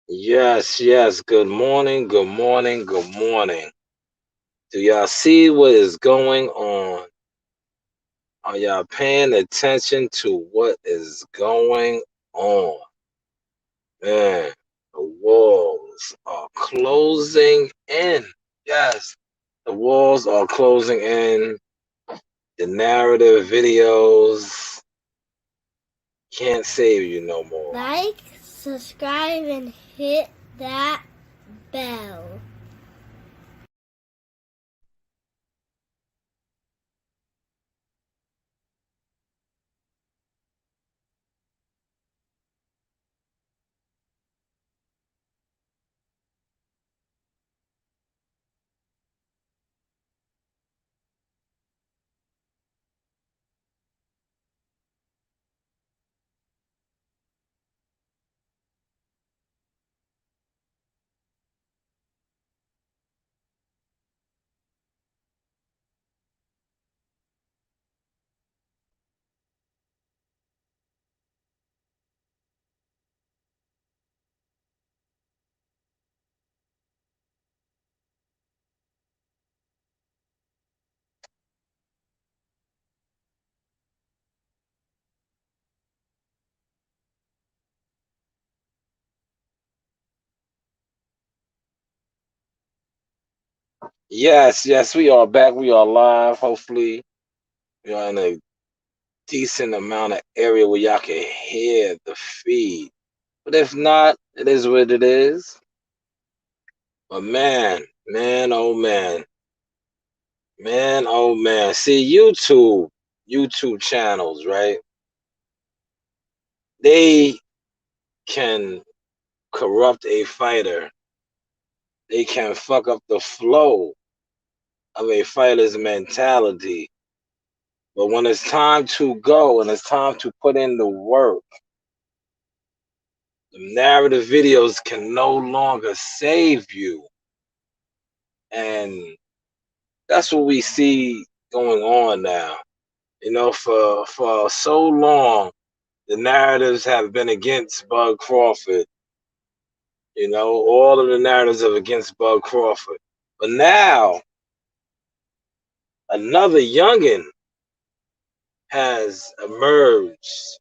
Yes, yes. Good morning, good morning, good morning. Do y'all see what is going on? Are y'all paying attention to what is going on? Man, the walls are closing in. Yes, the walls are closing in. The narrative videos can't save you no more. Like, subscribe, and hit that bell. Yes, yes, we are back. We are live. Hopefully, we are in a decent amount of area where y'all can hear the feed. But if not, it is what it is. But man, oh man, oh man. See, YouTube channels, right? They can corrupt a fighter. They can fuck up the flow of a fighter's mentality. But when it's time to go and it's time to put in the work, the narrative videos can no longer save you. And that's what we see going on now. For so long, the narratives have been against Bud Crawford. All of the narratives are against Bud Crawford. But now, another youngin has emerged.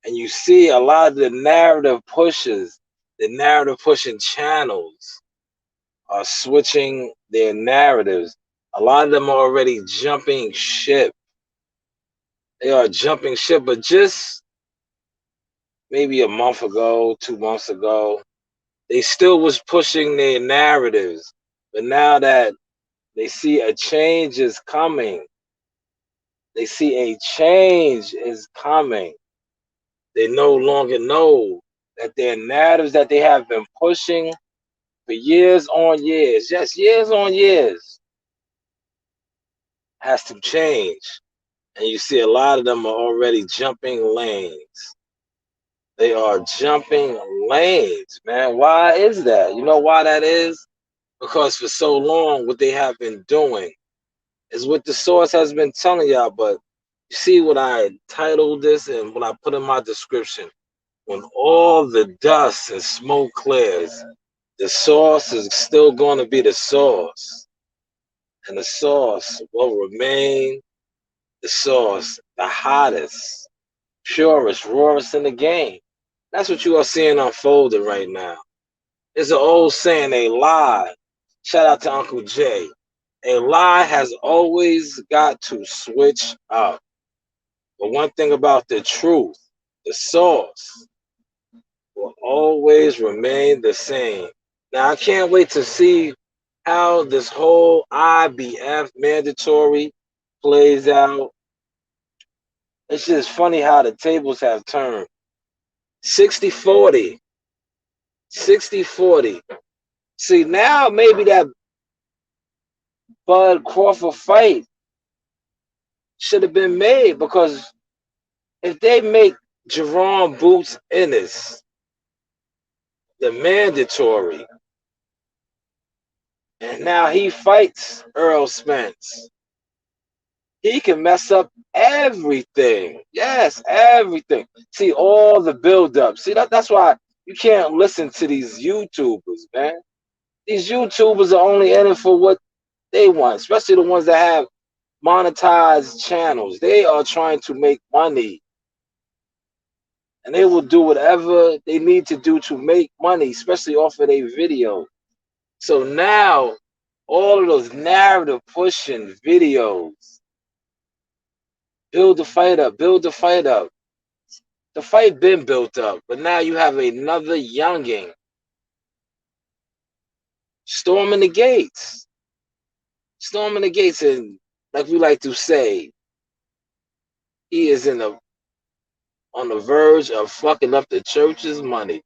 And you see a lot of the narrative pushing channels are switching their narratives. A lot of them are already jumping ship. They are jumping ship, but just maybe a month ago, 2 months ago, they still was pushing their narratives. But now that they see a change is coming, they see a change is coming. They no longer know that their narratives that they have been pushing for years on years, yes, years on years, has to change. And you see a lot of them are already jumping lanes. They are jumping lanes, man. Why is that? You know why that is? Because for so long, what they have been doing is what the source has been telling y'all. But you see what I titled this and what I put in my description? When all the dust and smoke clears, the source is still going to be the source. And the source will remain the source, the hottest, purest, rawest in the game. That's what you are seeing unfolding right now. It's an old saying, a lie. Shout out to Uncle Jay. A lie has always got to switch up. But one thing about the truth, the source, will always remain the same. Now, I can't wait to see how this whole IBF mandatory plays out. It's just funny how the tables have turned. 60-40. 60-40. See, now maybe that Bud Crawford fight should have been made because if they make Jerome Boots Ennis the mandatory, and now he fights Earl Spence, he can mess up everything. Yes, everything. See all the buildup. See that's why You can't listen to these YouTubers, man. These YouTubers are only in it for what they want, especially the ones that have monetized channels. They are trying to make money, and they will do whatever they need to do to make money, especially off of their video. So now, all of those narrative pushing videos, build the fight up, build the fight up. The fight been built up, but now you have another youngin storming the gates. Storming the gates, and like we like to say, he is on the verge of fucking up the church's money.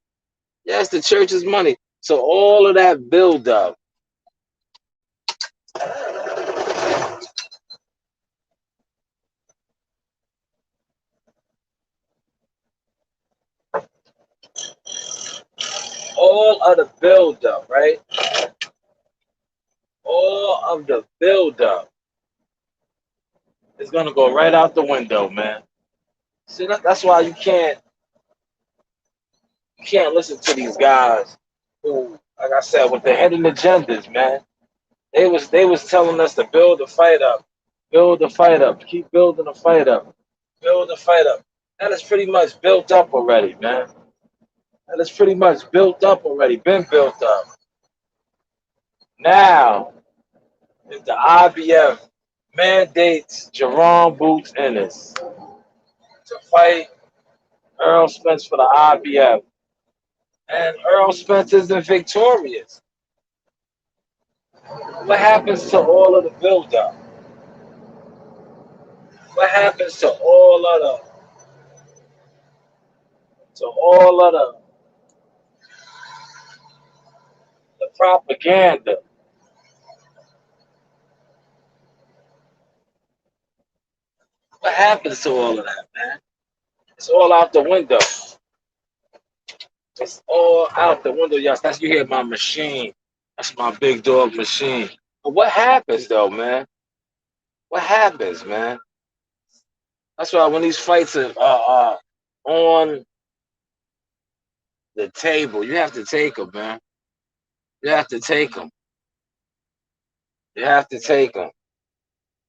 Yes, the church's money. So all of that build up, all of the build up, right? All of the build up is gonna go right out the window, man. See, that's why you can't listen to these guys who, like I said, with the hidden agendas, man. They was telling us to build the fight up, keep building the fight up, build the fight up. That is pretty much built up already, man. That is pretty much built up already, been built up. Now, if the IBF mandates Jerome Boots Ennis to fight Earl Spence for the IBF, and Earl Spence isn't victorious, what happens to all of the build-up? What happens to all of the propaganda? What happens to all of that, man? It's all out the window. It's all out the window, y'all. That's, you hear my machine. That's my big dog machine. But what happens though, man? What happens, man? That's why when these fights are on the table, you have to take them, man. You have to take them. You have to take them.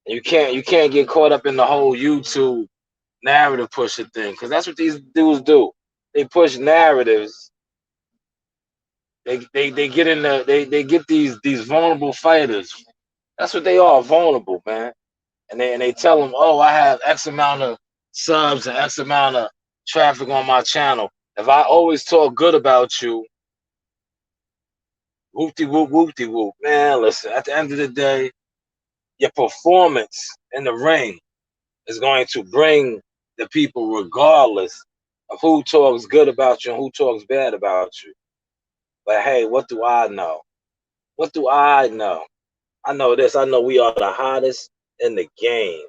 You can't get caught up in the whole YouTube narrative pusher thing, because that's what these dudes do. They push narratives. They get in the they get these vulnerable fighters. That's what they are, vulnerable, man. And they tell them, oh, I have X amount of subs and X amount of traffic on my channel. If I always talk good about you, whoop-de-whoop, whoop-de-whoop. Man, listen, at the end of the day, your performance in the ring is going to bring the people regardless of who talks good about you and who talks bad about you. But hey, what do I know? What do I know? I know this. I know we are the hottest in the game.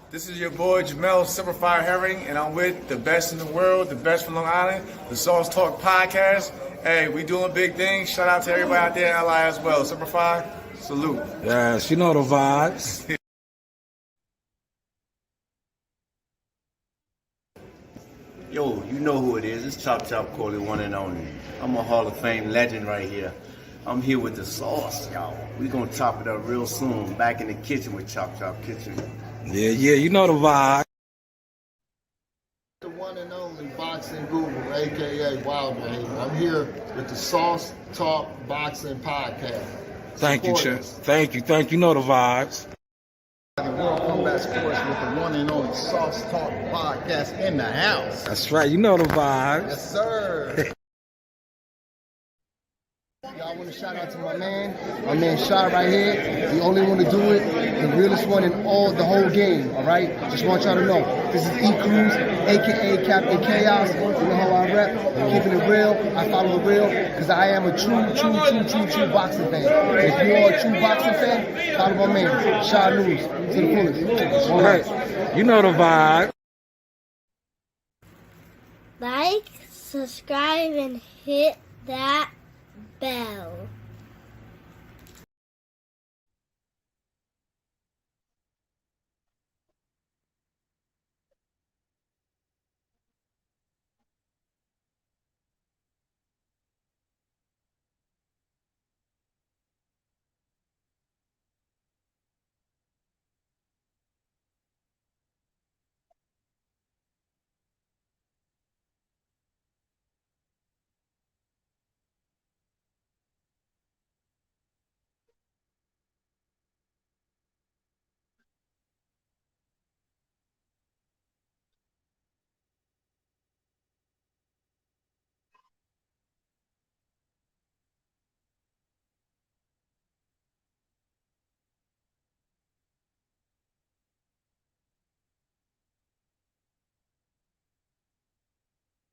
This is your boy Jamel Simplify Herring, and I'm with the best in the world, the best from Long Island, the Sauce Talk Podcast. Hey, we doing big things. Shout out to everybody out there in LI as well. Simplify, salute. Yes, you know the vibes. Yo, you know who it is. It's Chop Chop Coley, one and only. I'm a Hall of Fame legend right here. I'm here with the sauce, y'all. We gonna chop it up real soon. Back in the kitchen with Chop Chop Kitchen. Yeah, you know the vibe. The one and only Boxing Guru, aka Wild Behavior. I'm here with the Sauce Talk Boxing Podcast. Thank you, Chip. Thank you. You know the vibes. World Combat Sports with the one and only Sauce Talk Podcast in the house. That's right. You know the vibes. Yes, sir. Y'all want to shout out to my man Shot right here. The only one to do it, the realest one in all the whole game. All right, just want y'all to know this is E Cruz, aka Captain Chaos. You know how I rep, keeping it real. I follow the real because I am a true boxing fan. If you are a true boxing fan, follow my man Shot News to the fullest. All right, you know the vibe. Like, subscribe, and hit that bell.